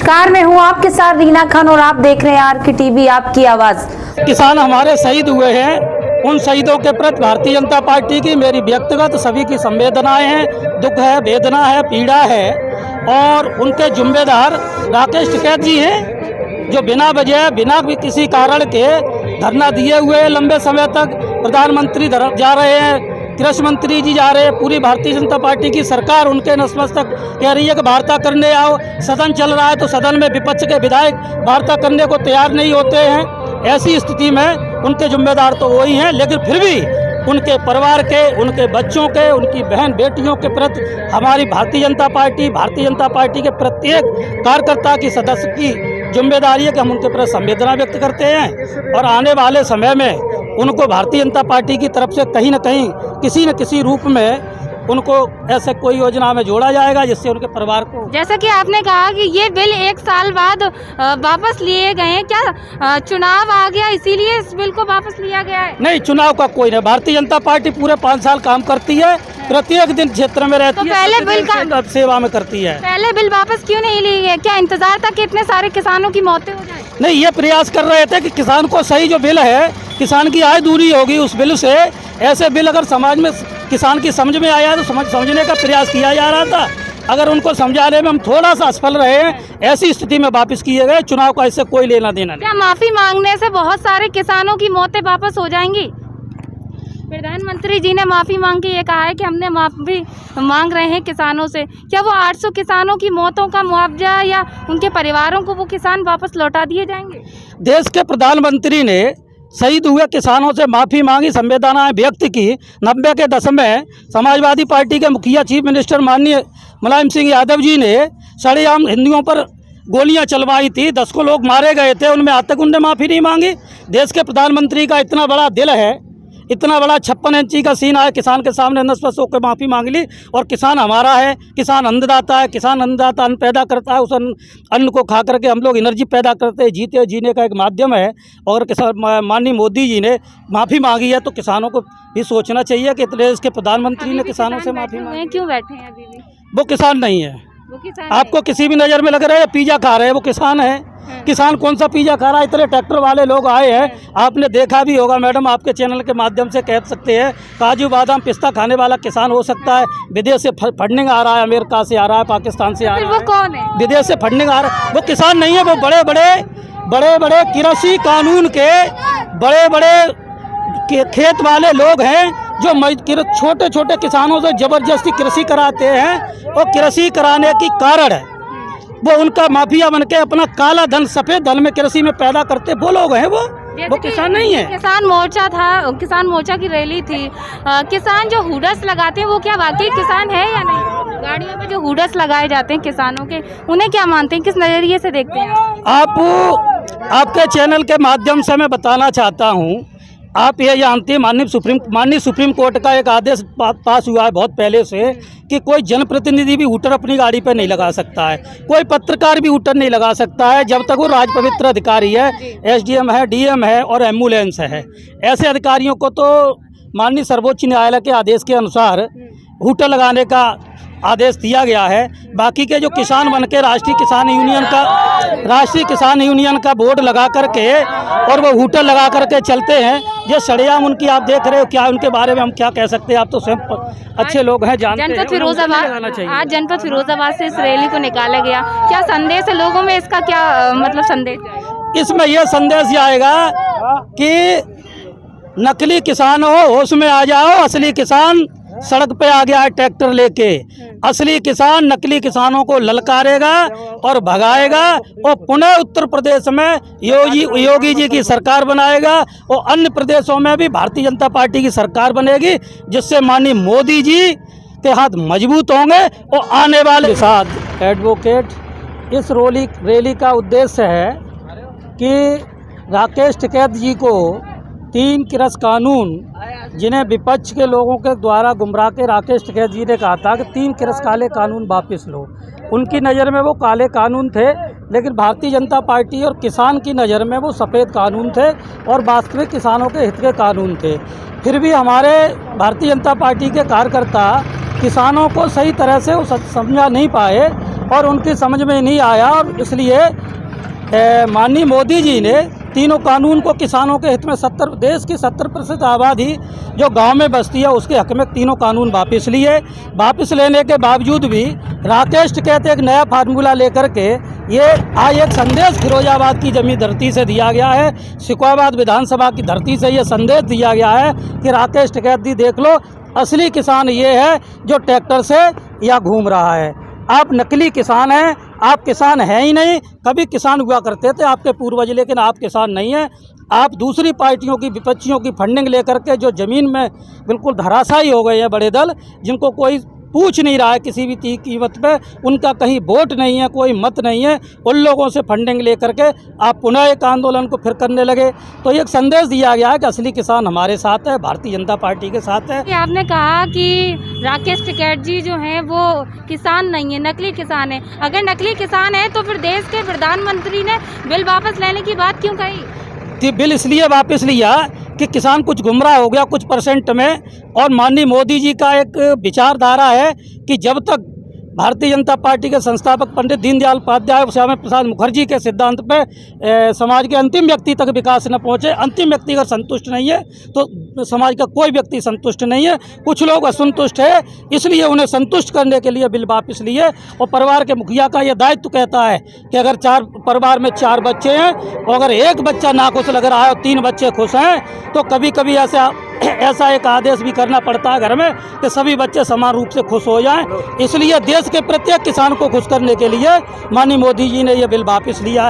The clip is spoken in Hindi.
नमस्कार, मैं हूं आपके साथ रीना खान और आप देख रहे हैं आर के टीवी आपकी आवाज। किसान हमारे शहीद हुए हैं, उन शहीदों के प्रति भारतीय जनता पार्टी की मेरी व्यक्तिगत सभी की संवेदनाएं हैं, दुख है, वेदना है, पीड़ा है। और उनके जिम्मेदार राकेश टिकैत जी हैं, जो बिना वजह बिना किसी कारण के धरना दिए हुए लंबे समय तक। प्रधानमंत्री जा रहे हैं, कृषि मंत्री जी जा रहे हैं, पूरी भारतीय जनता पार्टी की सरकार उनके नतमस्तक कह रही है कि वार्ता करने आओ। सदन चल रहा है तो सदन में विपक्ष के विधायक वार्ता करने को तैयार नहीं होते हैं। ऐसी स्थिति में उनके जिम्मेदार तो वही हैं, लेकिन फिर भी उनके परिवार के, उनके बच्चों के, उनकी बहन बेटियों के प्रति हमारी भारतीय जनता पार्टी के प्रत्येक कार्यकर्ता की सदस्य की जिम्मेदारी है कि हम उनके प्रति संवेदना व्यक्त करते हैं। और आने वाले समय में उनको भारतीय जनता पार्टी की तरफ से कहीं न कहीं किसी न किसी रूप में उनको ऐसे कोई योजना में जोड़ा जाएगा जिससे उनके परिवार को। जैसा कि आपने कहा कि ये बिल 1 साल बाद वापस लिए गए हैं, क्या चुनाव आ गया इसीलिए इस बिल को वापस लिया गया है? नहीं, चुनाव का कोई नहीं। भारतीय जनता पार्टी पूरे 5 साल काम करती है, प्रत्येक दिन क्षेत्र में रहती है, पहले बिल का सेवा में करती है। पहले बिल वापस क्यों नहीं लिए गए? क्या इंतजार था कि इतने सारे किसानों की मौतें हो जाए? नहीं, ये प्रयास कर रहे थे कि किसान को सही जो बिल है, किसान की आय दूरी होगी उस बिल से। ऐसे बिल अगर समाज में किसान की समझ में आया तो समझने का प्रयास किया जा रहा था। अगर उनको समझाने में हम थोड़ा सा असफल रहे हैं, ऐसी स्थिति में वापस किए गए। चुनाव का इससे कोई लेना देना नहीं। क्या माफी मांगने से बहुत सारे किसानों की मौतें वापस हो जाएंगी? प्रधानमंत्री जी ने माफी मांग के ये कहा है कि हमने माफी मांग रहे हैं किसानों से। क्या वो 800 किसानों की मौतों का मुआवजा या उनके परिवारों को वो किसान वापस लौटा दिए जाएंगे? देश के प्रधानमंत्री ने शहीद हुए किसानों से माफ़ी मांगी, संवेदनाएं व्यक्त की। 90 के दशक में समाजवादी पार्टी के मुखिया चीफ मिनिस्टर माननीय मुलायम सिंह यादव जी ने सरेआम हिंदुओं पर गोलियां चलवाई थी, 10 को लोग मारे गए थे, उनमें आज तक उनने माफ़ी नहीं मांगी। देश के प्रधानमंत्री का इतना बड़ा दिल है, इतना बड़ा 56 इंची का सीन आया, किसान के सामने नतमस्तक होकर माफ़ी मांग ली। और किसान हमारा है, किसान अन्नदाता है, किसान अन्नदाता अन्न पैदा करता है, उस अन्न को खा करके हम लोग एनर्जी पैदा करते हैं, जीने का एक माध्यम है। और किसान माननीय मोदी जी ने माफ़ी मांगी है तो किसानों को भी सोचना चाहिए कि देश के प्रधानमंत्री ने किसानों से माफ़ी मांगी। क्यों बैठे हैं अभी भी? वो किसान नहीं है। वो किसान आपको किसी भी नज़र में लग रहा है पिज़्ज़ा खा रहे हैं, वो किसान है। किसान कौन सा पिज़्ज़ा खा रहा है? इतने ट्रैक्टर वाले लोग आए हैं, आपने देखा भी होगा मैडम, आपके चैनल के माध्यम से कह सकते हैं, काजू बादाम पिस्ता खाने वाला किसान हो सकता है। विदेश से फंडिंग आ रहा है, अमेरिका से आ रहा है, पाकिस्तान से आ रहा है। वो कौन है? विदेश से फंडिंग आ रहा है, वो किसान नहीं है। वो बड़े बड़े कृषि कानून के बड़े खेत वाले लोग हैं जो छोटे छोटे किसानों से जबरदस्ती कृषि कराते हैं। और कृषि कराने की कारण है वो उनका माफिया बनके अपना काला धन सफेद धन में कृषि में पैदा करते वो लोग हैं। वो किसान नहीं है। किसान मोर्चा था, किसान मोर्चा की रैली थी। किसान जो हुडस लगाते हैं वो क्या वाकई किसान है या नहीं? गाड़ियों पे जो हुडस लगाए जाते हैं किसानों के, उन्हें क्या मानते हैं, किस नजरिए से देखते हैं आप? आपके चैनल के माध्यम से मैं बताना चाहता हूँ, आप ये जानते हैं माननीय सुप्रीम कोर्ट का एक आदेश पास हुआ है बहुत पहले से कि कोई जनप्रतिनिधि भी हूटर अपनी गाड़ी पर नहीं लगा सकता है, कोई पत्रकार भी हूटर नहीं लगा सकता है जब तक वो राजपवित्र अधिकारी है, एसडीएम है, डीएम है और एम्बुलेंस है। ऐसे अधिकारियों को तो माननीय सर्वोच्च न्यायालय के आदेश के अनुसार हूटर लगाने का आदेश दिया गया है। बाकी के जो किसान बन के राष्ट्रीय किसान यूनियन का बोर्ड लगा करके और वो हूटर लगा करके चलते हैं, ये सरेआम उनकी आप देख रहे हो। क्या उनके बारे में हम क्या कह सकते हैं? आप तो स्वयं अच्छे लोग हैं, जानते हैं। आज जनपद फिरोजाबाद से इस रैली को निकाला गया, क्या संदेश है लोगों में? इसका क्या मतलब संदेश? इसमें यह संदेश आएगा कि नकली किसान हो, होश में आ जाओ। असली किसान सड़क पे आ गया है ट्रैक्टर लेके। असली किसान नकली किसानों को ललकारेगा और भगाएगा और पुनः उत्तर प्रदेश में योगी जी की सरकार बनाएगा और अन्य प्रदेशों में भी भारतीय जनता पार्टी की सरकार बनेगी, जिससे माननीय मोदी जी के हाथ मजबूत होंगे। और आने वाले साथ एडवोकेट इस रैली का उद्देश्य है कि राकेश टिकैत जी को 3 कृषि कानून, जिन्हें विपक्ष के लोगों के द्वारा गुमराह के राकेश टिकैत जी ने कहा था कि 3 कृषि काले कानून वापस लो। उनकी नज़र में वो काले कानून थे, लेकिन भारतीय जनता पार्टी और किसान की नज़र में वो सफ़ेद कानून थे और वास्तविक किसानों के हित के कानून थे। फिर भी हमारे भारतीय जनता पार्टी के कार्यकर्ता किसानों को सही तरह से समझा नहीं पाए और उनकी समझ में नहीं आया, और इसलिए माननीय मोदी जी ने तीनों कानून को किसानों के हित में देश की 70% आबादी जो गांव में बसती है उसके हक में तीनों कानून वापस लिए। वापस लेने के बावजूद भी राकेश टिकैत एक नया फार्मूला लेकर के ये आज एक संदेश फिरोजाबाद की जमी धरती से दिया गया है, सिकोहाबाद विधानसभा की धरती से ये संदेश दिया गया है कि राकेश टिकैत जी देख लो, असली किसान ये है जो ट्रैक्टर से या घूम रहा है। आप नकली किसान हैं, आप किसान हैं ही नहीं। कभी किसान हुआ करते थे आपके पूर्वज, लेकिन आप किसान नहीं हैं। आप दूसरी पार्टियों की, विपक्षियों की फंडिंग लेकर के जो ज़मीन में बिल्कुल धराशायी हो गए हैं बड़े दल, जिनको कोई पूछ नहीं रहा है किसी भी कीमत पे, उनका कहीं वोट नहीं है, कोई मत नहीं है, उन लोगों से फंडिंग लेकर के आप पुनः एक आंदोलन को फिर करने लगे। तो एक संदेश दिया गया है कि असली किसान हमारे साथ है, भारतीय जनता पार्टी के साथ है। आपने कहा कि राकेश टिकैत जी जो हैं वो किसान नहीं है, नकली किसान है। अगर नकली किसान है तो फिर देश के प्रधानमंत्री ने बिल वापस लेने की बात क्यों कही? कि बिल इसलिए वापस लिया कि किसान कुछ गुमराह हो गया कुछ परसेंट में, और माननीय मोदी जी का एक विचारधारा है कि जब तक भारतीय जनता पार्टी के संस्थापक पंडित दीनदयाल उपाध्याय श्यामा प्रसाद मुखर्जी के सिद्धांत पे समाज के अंतिम व्यक्ति तक विकास न पहुँचे, अंतिम व्यक्ति अगर संतुष्ट नहीं है तो समाज का कोई व्यक्ति संतुष्ट नहीं है। कुछ लोग असंतुष्ट है, इसलिए उन्हें संतुष्ट करने के लिए बिल वापस लिए। और परिवार के मुखिया का यह दायित्व कहता है कि अगर परिवार में 4 बच्चे हैं और अगर एक बच्चा नाखुश लग रहा है और 3 बच्चे खुश हैं, तो कभी कभी ऐसा एक आदेश भी करना पड़ता है घर में कि सभी बच्चे समान रूप से खुश हो जाएं। इसलिए देश के प्रत्येक किसान को खुश करने के लिए माननीय मोदी जी ने यह बिल वापस लिया है।